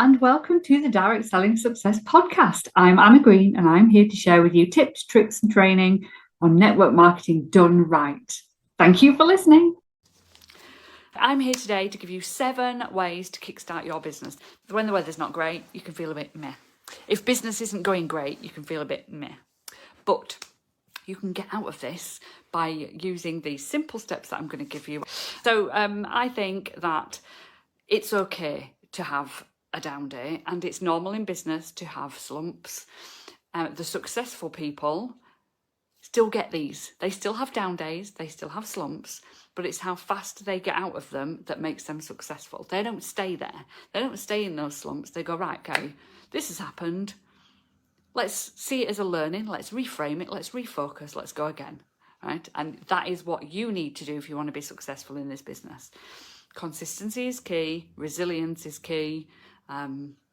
and welcome to the Direct Selling Success Podcast. I'm Anna Green and I'm here to share with you tips, tricks and training on network marketing done right. Thank you for listening. I'm here today to give you 7 ways to kickstart your business. When the weather's not great, you can feel a bit meh. If business isn't going great, you can feel a bit meh. But you can get out of this by using these simple steps that I'm going to give you. So I think that it's okay to have a down day, and it's normal in business to have slumps. The successful people still get these. They still have down days, they still have slumps, but it's how fast they get out of them that makes them successful. They don't stay there. They don't stay in those slumps. They go, right, okay, this has happened. Let's see it as a learning. Let's reframe it. Let's refocus. Let's go again, right? And that is what you need to do if you want to be successful in this business. Consistency is key. Resilience is key.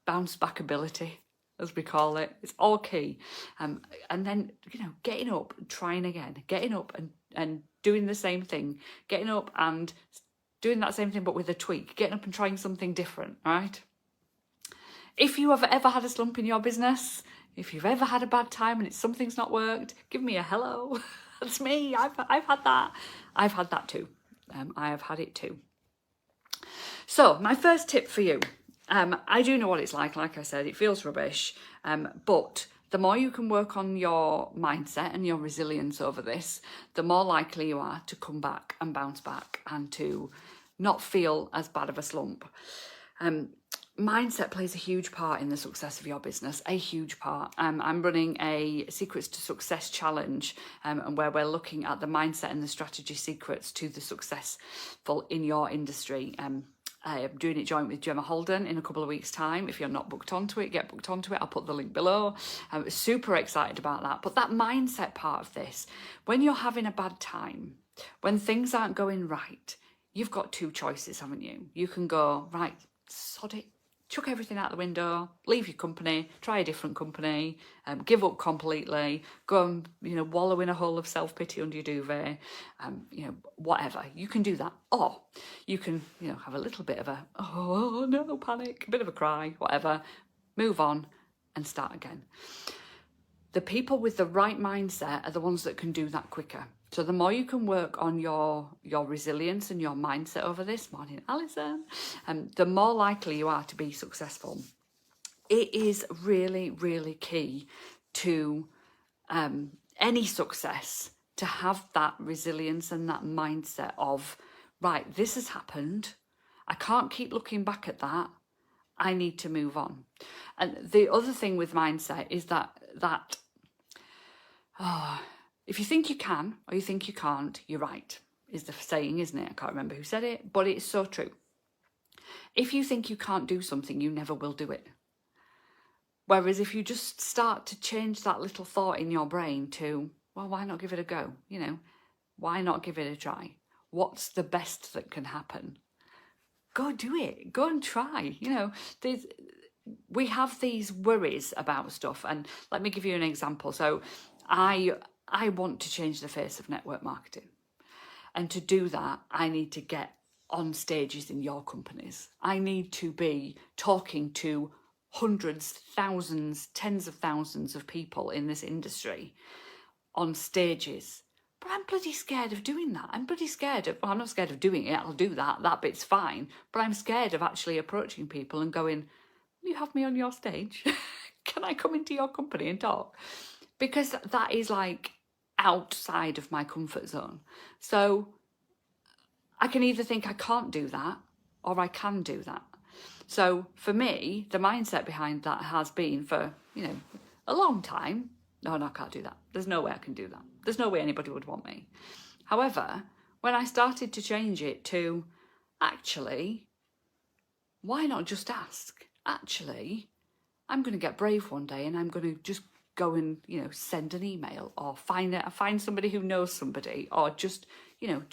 Bounce back ability, as we call it, it's all key. And then, getting up and trying again, getting up and doing the same thing, getting up and doing that same thing but with a tweak, getting up and trying something different, right? If you have ever had a slump in your business, if you've ever had a bad time and something's not worked, give me a hello. That's me. I've had that. I've had that too. I have had it too. So my first tip for you, I do know what it's like I said, it feels rubbish, but the more you can work on your mindset and your resilience over this, the more likely you are to come back and bounce back and to not feel as bad of a slump. Mindset plays a huge part in the success of your business, a huge part. I'm running a Secrets to Success challenge, and where we're looking at the mindset and the strategy secrets to the successful in your industry. I'm doing it joint with Gemma Holden in a couple of weeks' time. If you're not booked onto it, get booked onto it. I'll put the link below. I'm super excited about that. But that mindset part of this, when you're having a bad time, when things aren't going right, you've got 2 choices, haven't you? You can go, right, sod it, chuck everything out the window, leave your company, try a different company, give up completely, go and wallow in a hole of self-pity under your duvet, whatever. You can do that. Or you can have a little bit of a oh no panic, a bit of a cry, whatever, move on and start again. The people with the right mindset are the ones that can do that quicker. So the more you can work on your resilience and your mindset over this, morning Alison, the more likely you are to be successful. It is really, really key to any success to have that resilience and that mindset of, right, this has happened. I can't keep looking back at that. I need to move on. And the other thing with mindset is that if you think you can or you think you can't, you're right, is the saying, isn't it? I can't remember who said it, but it's so true. If you think you can't do something, you never will do it. Whereas if you just start to change that little thought in your brain to, well, why not give it a go? Why not give it a try? What's the best that can happen? Go do it. Go and try. We have these worries about stuff. And let me give you an example. So I want to change the face of network marketing. And to do that, I need to get on stages in your companies. I need to be talking to hundreds, thousands, tens of thousands of people in this industry on stages. But I'm bloody scared of doing that. I'm bloody scared of, well, I'm not scared of doing it. I'll do that. That bit's fine. But I'm scared of actually approaching people and going, will you have me on your stage? Can I come into your company and talk? Because that is like outside of my comfort zone. So I can either think I can't do that or I can do that. So for me, the mindset behind that has been for, a long time, no, I can't do that. There's no way I can do that. There's no way anybody would want me. However, when I started to change it to, actually, why not just ask? Actually, I'm going to get brave one day and I'm going to just go and, send an email or find somebody who knows somebody, or just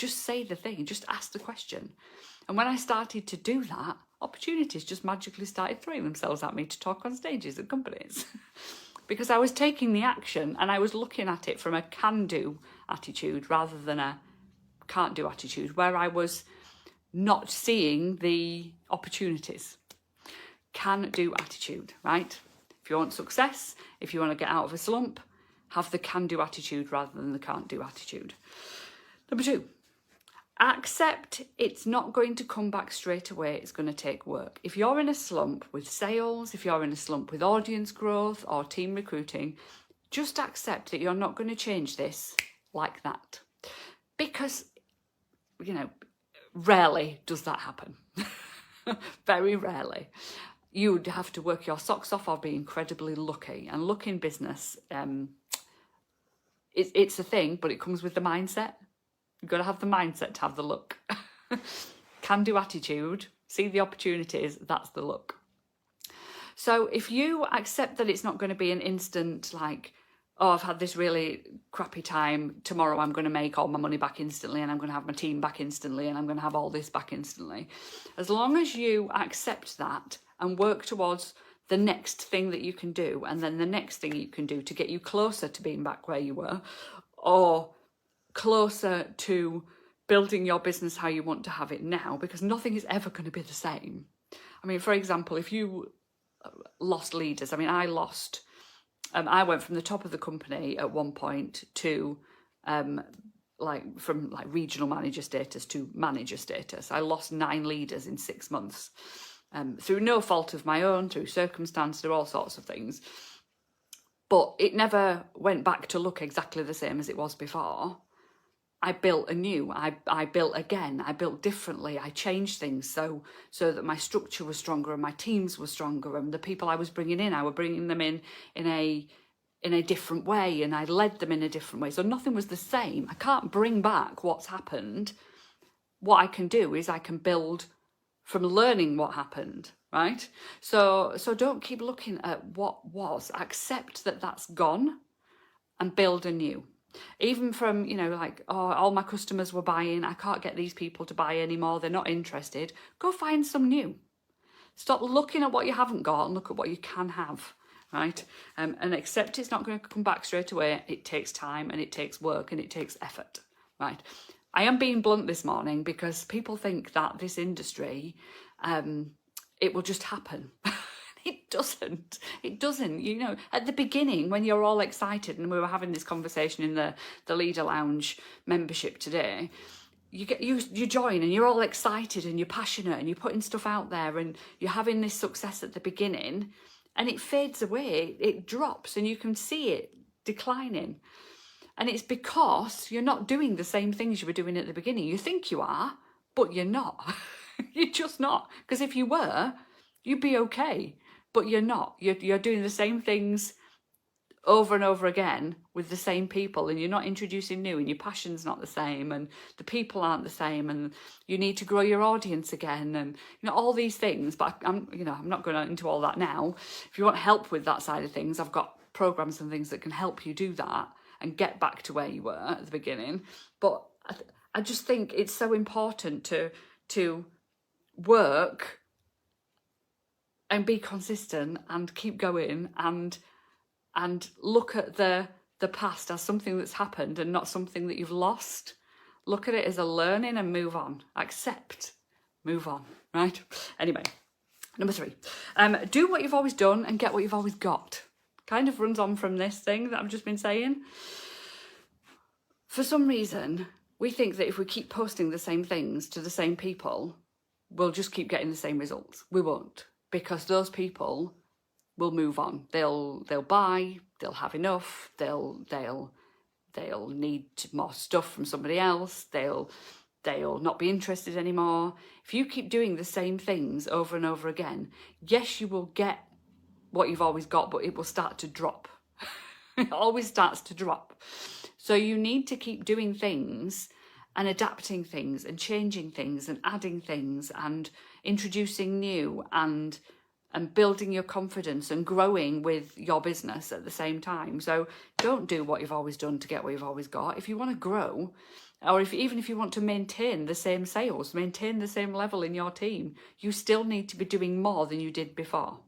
say the thing, just ask the question. And when I started to do that, opportunities just magically started throwing themselves at me to talk on stages at companies. Because I was taking the action and I was looking at it from a can-do attitude rather than a can't-do attitude, where I was not seeing the opportunities. can-do attitude, right? If you want success, if you want to get out of a slump, have the can-do attitude rather than the can't-do attitude. Number 2, accept it's not going to come back straight away. It's going to take work. If you're in a slump with sales, if you're in a slump with audience growth or team recruiting, just accept that you're not going to change this like that. Because, rarely does that happen. Very rarely. You'd have to work your socks off or be incredibly lucky. And luck in business, it's a thing, but it comes with the mindset. You've got to have the mindset to have the luck. Can-do attitude, see the opportunities, that's the luck. So if you accept that it's not going to be an instant, like, oh, I've had this really crappy time, tomorrow I'm going to make all my money back instantly and I'm going to have my team back instantly and I'm going to have all this back instantly. As long as you accept that and work towards the next thing that you can do and then the next thing you can do to get you closer to being back where you were, or closer to building your business how you want to have it now, because nothing is ever going to be the same. I mean, for example, if you lost leaders, I went from the top of the company at one point to from regional manager status to manager status. I lost 9 leaders in 6 months through no fault of my own, through circumstance, through all sorts of things. But it never went back to look exactly the same as it was before. I built anew, I built again, I built differently, I changed things so that my structure was stronger and my teams were stronger and the people I was bringing in, I was bringing them in a different way and I led them in a different way. So nothing was the same. I can't bring back what's happened. What I can do is I can build from learning what happened, right? So don't keep looking at what was. Accept that that's gone and build anew. Even from, all my customers were buying, I can't get these people to buy anymore, they're not interested. Go find some new. Stop looking at what you haven't got and look at what you can have, right? And accept it's not going to come back straight away. It takes time and it takes work and it takes effort, right? I am being blunt this morning because people think that this industry, it will just happen. It doesn't. It doesn't. At the beginning, when you're all excited, and we were having this conversation in the Leader Lounge membership today, you join and you're all excited and you're passionate and you're putting stuff out there and you're having this success at the beginning, and it fades away. It drops, and you can see it declining. And it's because you're not doing the same things you were doing at the beginning. You think you are, but you're not. You're just not. Because if you were, you'd be okay. But you're not. You're doing the same things over and over again with the same people, and you're not introducing new, and your passion's not the same, and the people aren't the same, and you need to grow your audience again, and all these things. But I'm not going into all that now. If you want help with that side of things, I've got programs and things that can help you do that and get back to where you were at the beginning. But I just think it's so important to work and be consistent and keep going and look at the past as something that's happened and not something that you've lost. Look at it as a learning and move on. Accept, move on, right? Anyway, number 3, do what you've always done and get what you've always got. Kind of runs on from this thing that I've just been saying. For some reason, we think that if we keep posting the same things to the same people, we'll just keep getting the same results. We won't. Because those people will move on. They'll buy, they'll have enough, they'll need more stuff from somebody else, they'll not be interested anymore. If you keep doing the same things over and over again, yes, you will get what you've always got, but it will start to drop. It always starts to drop. So you need to keep doing things and adapting things and changing things and adding things and introducing new and building your confidence and growing with your business at the same time. So don't do what you've always done to get what you've always got. If you want to grow, or even if you want to maintain the same sales, maintain the same level in your team, you still need to be doing more than you did before.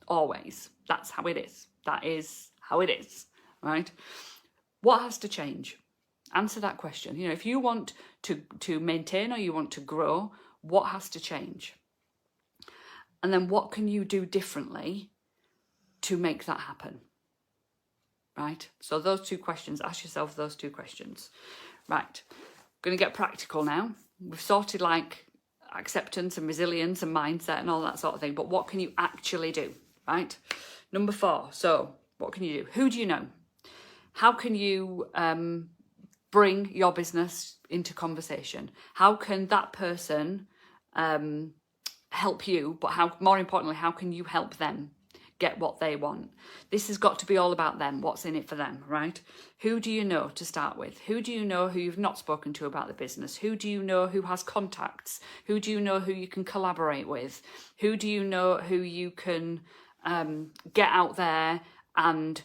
Always. That's how it is. That is how it is, right? What has to change? Answer that question. If you want to maintain or you want to grow, what has to change? And then what can you do differently to make that happen? Right? So those two questions, ask yourself those two questions. Right, going to get practical now. We've sorted like acceptance and resilience and mindset and all that sort of thing, but what can you actually do, right? Number 4, so what can you do? Who do you know? How can you bring your business into conversation? How can that person help you, but more importantly, how can you help them get what they want? This has got to be all about them. What's in it for them, right? Who do you know to start with? Who do you know who you've not spoken to about the business? Who do you know who has contacts? Who do you know who you can collaborate with? Who do you know who you can get out there and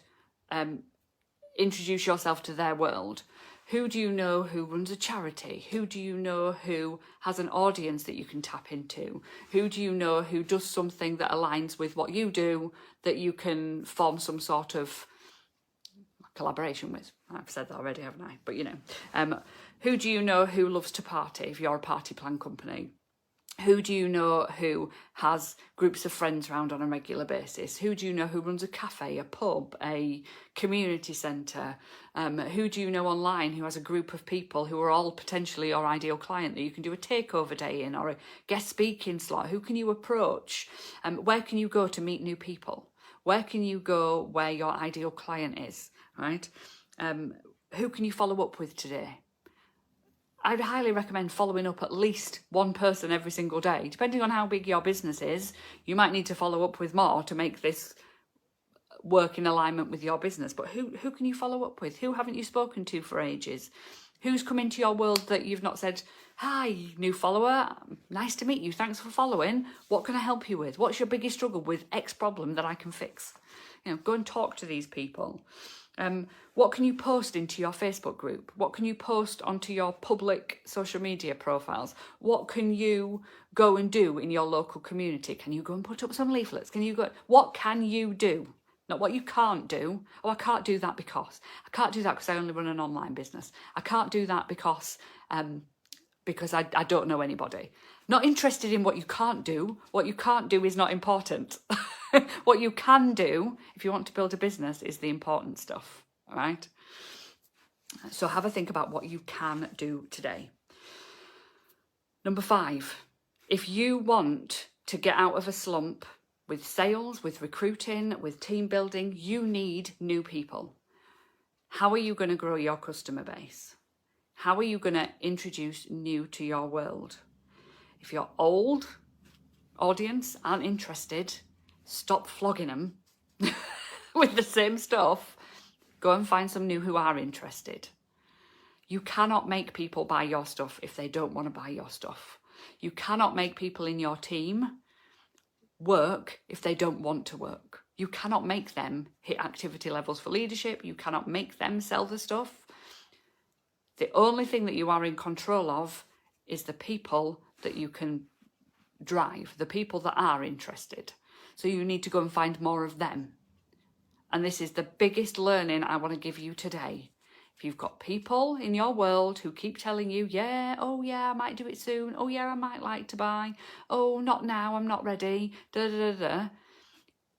introduce yourself to their world? Who do you know who runs a charity? Who do you know who has an audience that you can tap into? Who do you know who does something that aligns with what you do that you can form some sort of collaboration with? I've said that already, haven't I? But who do you know who loves to party if you're a party plan company? Who do you know who has groups of friends around on a regular basis? Who do you know who runs a cafe, a pub, a community centre? Who do you know online who has a group of people who are all potentially your ideal client that you can do a takeover day in or a guest speaking slot? Who can you approach? Where can you go to meet new people? Where can you go where your ideal client is, right? Who can you follow up with today? I'd highly recommend following up at least one person every single day. Depending on how big your business is, you might need to follow up with more to make this work in alignment with your business. But who can you follow up with? Who haven't you spoken to for ages? Who's come into your world that you've not said, hi, new follower, nice to meet you, thanks for following. What can I help you with? What's your biggest struggle with X problem that I can fix? Go and talk to these people. What can you post into your Facebook group? What can you post onto your public social media profiles? What can you go and do in your local community? Can you go and put up some leaflets? What can you do? Not what you can't do. Oh, I can't do that because. I can't do that because I only run an online business. I can't do that because I don't know anybody. Not interested in what you can't do. What you can't do is not important. What you can do, if you want to build a business, is the important stuff, all right? So have a think about what you can do today. Number 5, if you want to get out of a slump with sales, with recruiting, with team building, you need new people. How are you going to grow your customer base? How are you going to introduce new to your world? If your old audience aren't interested, stop flogging them with the same stuff. Go and find some new who are interested. You cannot make people buy your stuff if they don't want to buy your stuff. You cannot make people in your team work if they don't want to work. You cannot make them hit activity levels for leadership. You cannot make them sell the stuff. The only thing that you are in control of is the people that you can drive, the people that are interested. So you need to go and find more of them. And this is the biggest learning I want to give you today. If you've got people in your world who keep telling you, yeah, oh yeah, I might do it soon. Oh yeah, I might like to buy. Oh, not now, I'm not ready. Da, da, da, da.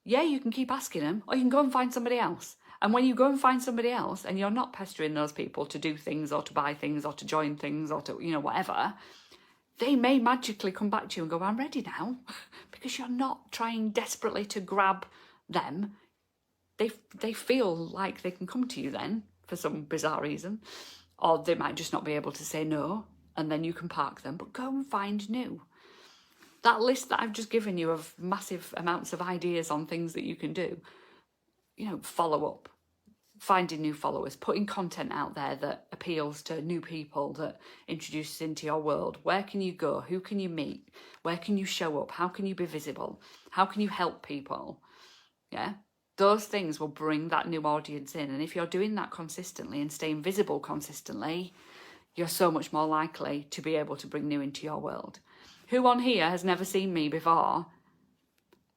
Yeah, you can keep asking them, or you can go and find somebody else. And when you go and find somebody else and you're not pestering those people to do things or to buy things or to join things or to, whatever, they may magically come back to you and go, I'm ready now, because you're not trying desperately to grab them. They feel like they can come to you then for some bizarre reason, or they might just not be able to say no, and then you can park them, but go and find new. That list that I've just given you of massive amounts of ideas on things that you can do, follow up, finding new followers, putting content out there that appeals to new people, that introduces into your world. Where can you go? Who can you meet? Where can you show up? How can you be visible? How can you help people? Yeah, those things will bring that new audience in. And if you're doing that consistently and staying visible consistently, you're so much more likely to be able to bring new into your world. Who on here has never seen me before?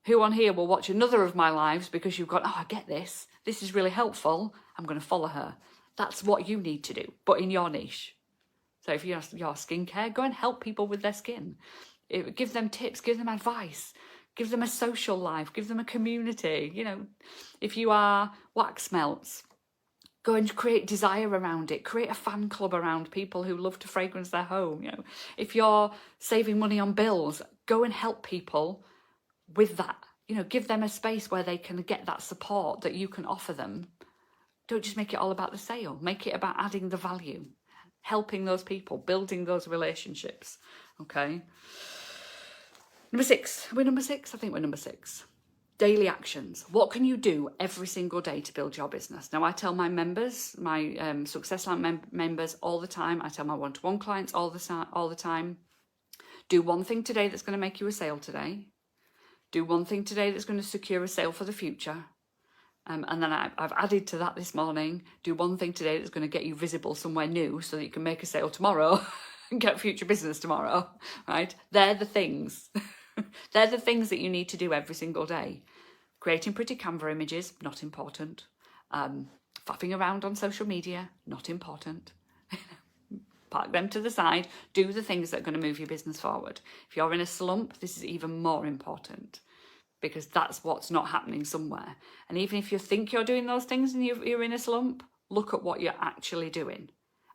Who on here will watch another of my lives because you've gone, oh, I get this. This is really helpful. I'm going to follow her. That's what you need to do, but in your niche. So if you're your skincare, go and help people with their skin. Give them tips, give them advice. Give them a social life, give them a community. You know, if you are wax melts, go and create desire around it. Create a fan club around people who love to fragrance their home. You know, if you're saving money on bills, go and help people with that. You know, give them a space where they can get that support that you can offer them. Don't just make it all about the sale. Make it about adding the value, helping those people, building those relationships. Okay. Number 6. Are we number 6? I think we're number 6. Daily actions. What can you do every single day to build your business? Now, I tell my members, my Success Lamp members all the time. I tell my one-to-one clients all the time. Do one thing today that's going to make you a sale today. Do one thing today that's going to secure a sale for the future. And then I've added to that this morning. Do one thing today that's going to get you visible somewhere new so that you can make a sale tomorrow and get future business tomorrow. Right? They're the things. They're the things that you need to do every single day. Creating pretty Canva images, not important. Faffing around on social media, not important. Park them to the side. Do the things that are going to move your business forward. If you're in a slump, this is even more important because that's what's not happening somewhere. And even if you think you're doing those things and you're in a slump, look at what you're actually doing.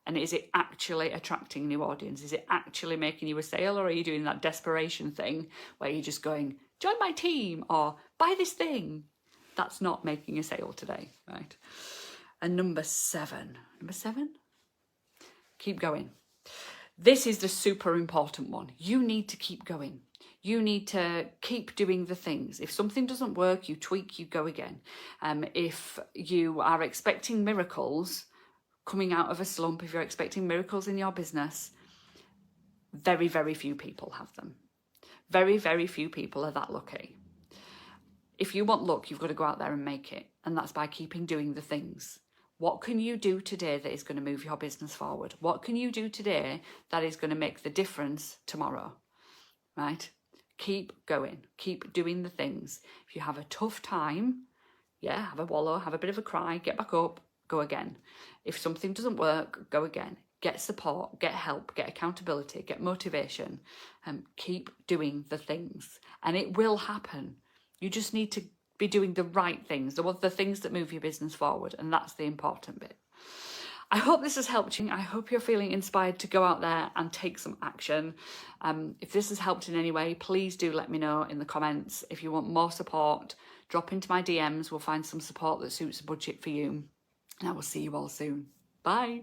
And is it actually attracting new audience? Is it actually making you a sale, or are you doing that desperation thing where you're just going, join my team or buy this thing? That's not making a sale today, right? And number 7. Number 7? Keep going. This is the super important one. You need to keep going. You need to keep doing the things. If something doesn't work, you tweak, you go again. If you are expecting miracles coming out of a slump, if you're expecting miracles in your business, very, very few people have them. Very, very few people are that lucky. If you want luck, you've got to go out there and make it. And that's by keeping doing the things. What can you do today that is going to move your business forward? What can you do today that is going to make the difference tomorrow? Right? Keep going. Keep doing the things. If you have a tough time, have a wallow, have a bit of a cry, get back up, go again. If something doesn't work, go again. Get support, get help, get accountability, get motivation. Keep doing the things. And it will happen. You just need to be doing the right things, the things that move your business forward. And that's the important bit. I hope this has helped you. I hope you're feeling inspired to go out there and take some action. If this has helped in any way, please do let me know in the comments. If you want more support, drop into my DMs. We'll find some support that suits the budget for you. And I will see you all soon. Bye.